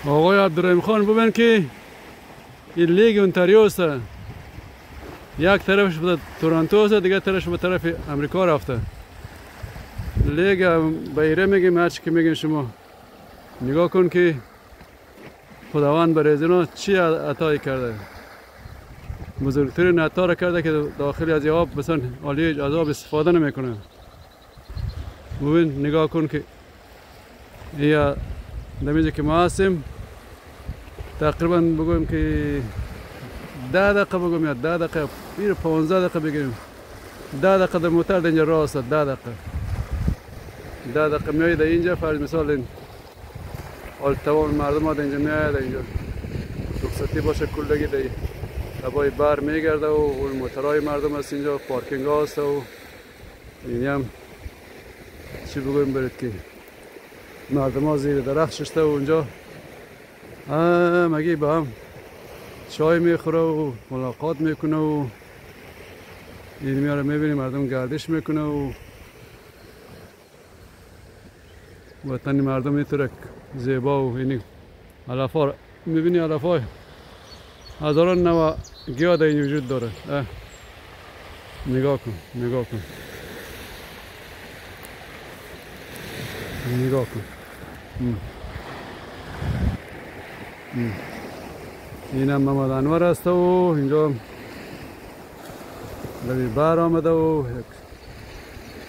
آقای عبدالرحیم خان ببین که این لیگ اونتاریو است. یک طرفش به تورنتو است، دیگه طرفش به طرف امریکا رفته. لیگ بایره میگیم، هرچی که میگین شما. نگاه کن که خداوند برای اینا چی عطایی کرده. بزرگترین عطا را کرده که داخل از آب مثلا عالی از آب استفاده نمیکنه. ببین نگاه کن که یا دمیزی که ما هستیم تقریبا بگویم که 10 دقیقه بگویم یا 10 دقیقه 15 دقیقه بگیم 10 دقیقه در موتر در اینجا راه است. 10 دقیقه میایید اینجا. فرض مثال این حال تمام مردم ها در اینجا میاید، اینجا رخصتی باشه کلگی در هوای بر میگرده و اون موترهای مردم هست اینجا، پارکینگ ها هست و اینی هم چی بگویم برید که مردم ها زیر درخت ششته و اونجا مگی با هم چای میخوره و ملاقات میکنه و این میاره میبینی مردم گردش میکنه و وطن مردم اینطور زیبا و اینی علف ها میبینی. علف های هزاران نوع گیاه در این وجود داره. نگاه کن نگاه کن نگاه کن. این هم محمد انور است و اینجا روی بر آمده و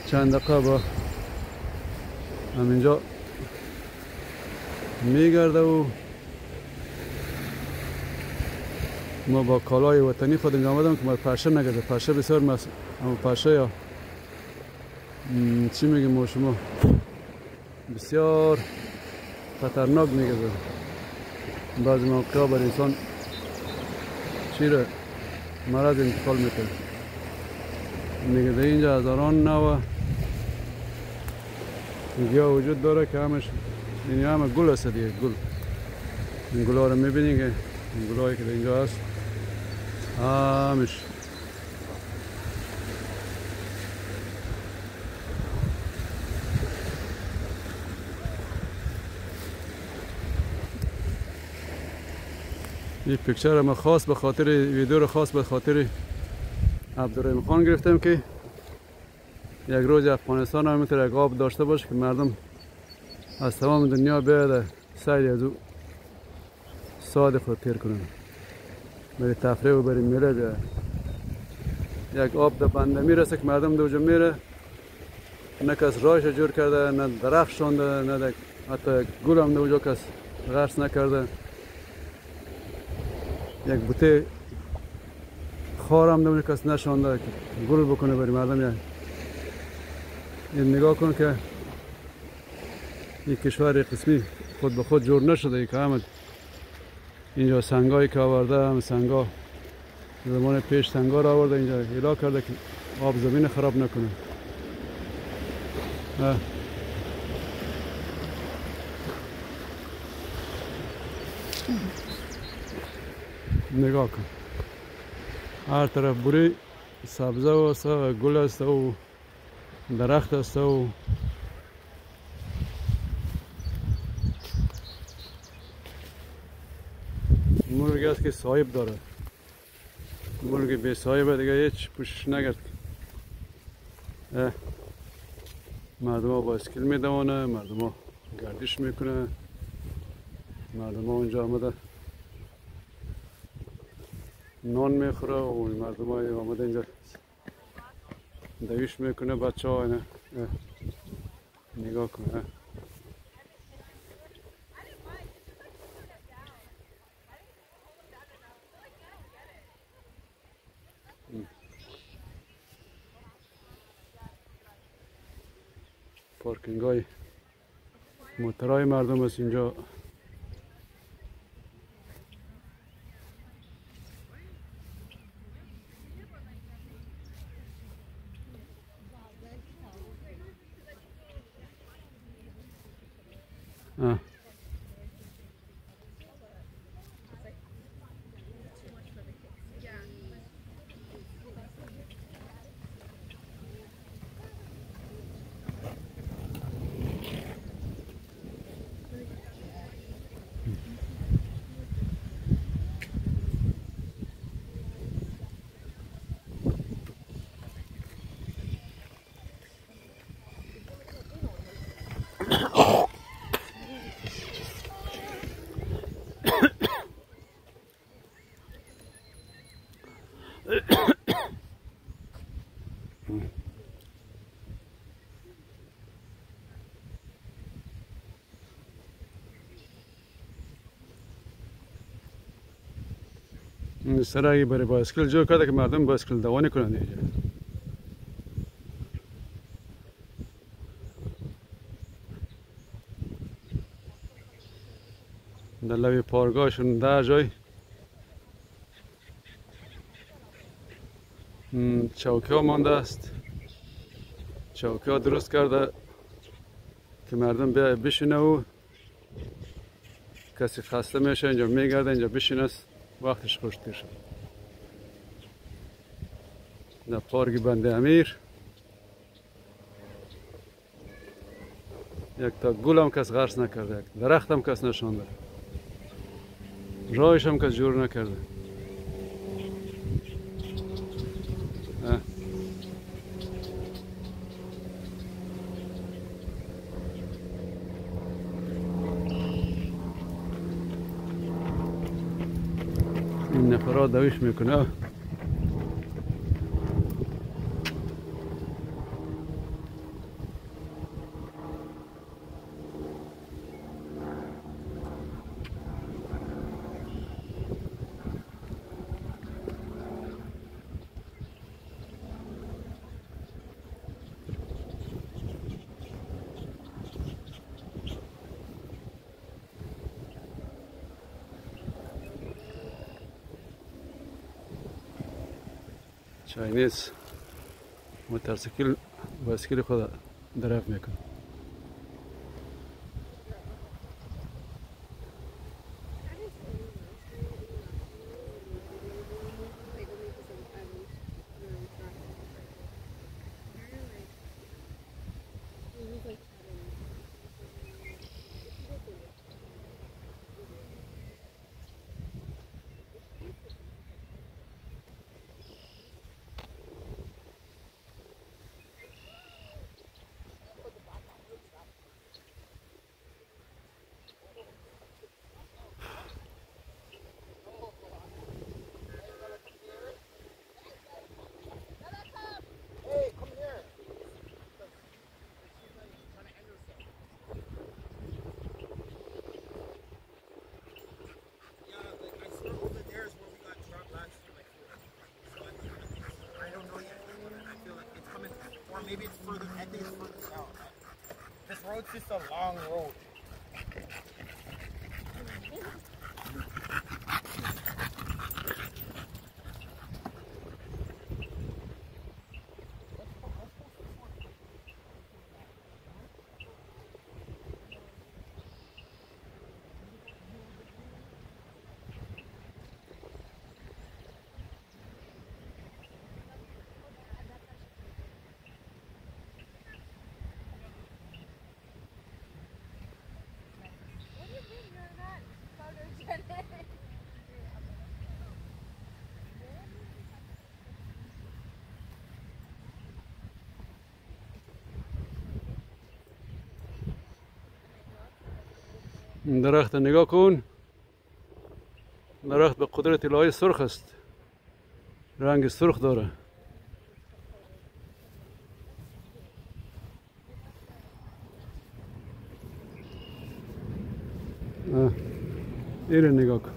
چند دقیقه با همینجا میگرده و ما با کالای وطنی خود اینجا آمدم که ما پرشه نگرده. پرشه بسیار اما پرشه یا چی میگیم ما شما بسیار خطرناک میگذاره. بعضی موقعا بر انسان چی را مرض انتقال میکنه. میگه در اینجا هزاران نوع گیاه وجود داره که همش این همه گل است دیگه. گل این گل ها رو میبینی که این گل هایی که در اینجا هست همش این پیکچر ما خاص به خاطر ویدیو رو خاص به خاطر عبدالرحیم خان گرفتم که یک روز افغانستان هم میتونه یک آب داشته باشه که مردم از تمام دنیا بیاید سیر از او ساعت خود تیر کنن برای تفریح و برای میله بیاید. یک آب در بنده میرسه که مردم در اونجا میره، نه کس راهش جور کرده، نه درخت شونده، نه حتی یک گل هم در اونجا کس غرس نکرده. یک بوته خار هم در اونجا کس نشونده که گل بکنه برای مردم. یعنی این نگاه کن که این کشور قسمی خود به خود جور نشده که همه اینجا سنگایی که آورده هم سنگا زمان پیش سنگا را آورده اینجا ایلا کرده که آب زمین خراب نکنه. نگاه کن هر طرف بوری سبزه و است و گل است و درخت است و مرغی است که صاحب داره. مرغی بی صاحب دیگه هیچ پوشش نگرد. مردم ها با اسکیل می دوانه، مردم ها گردش میکنه، مردم ها اونجا آمده نان میخوره و مردم های آمده اینجا دویش میکنه. بچه ها اینه نگاه کنه. پارکینگ های موترهای مردم است اینجا. این سرایی برای بایسکل جو کرده که مردم بایسکل دوانی کنند اینجا. در لبی پارگاهشون در جای چوکی ها مانده است. چوکی ها درست کرده که مردم بشینه و کسی خسته میشه اینجا میگرده اینجا بشینه وقتش خوشتر شد. در پارک بند امیر یک تا گل هم کس غرس نکرده، یک درخت هم کس نشانده، راهش هم کس جور نکرده. این نفرات دویش میکنه. چاینیز موتورسیکل بایسکل خود درف میکنه. Maybe it's further, I think it's further south. This road's just a long road. این درخت نگاه کن. درخت به قدرت الهی سرخ است، رنگ سرخ داره. این نگاه کن.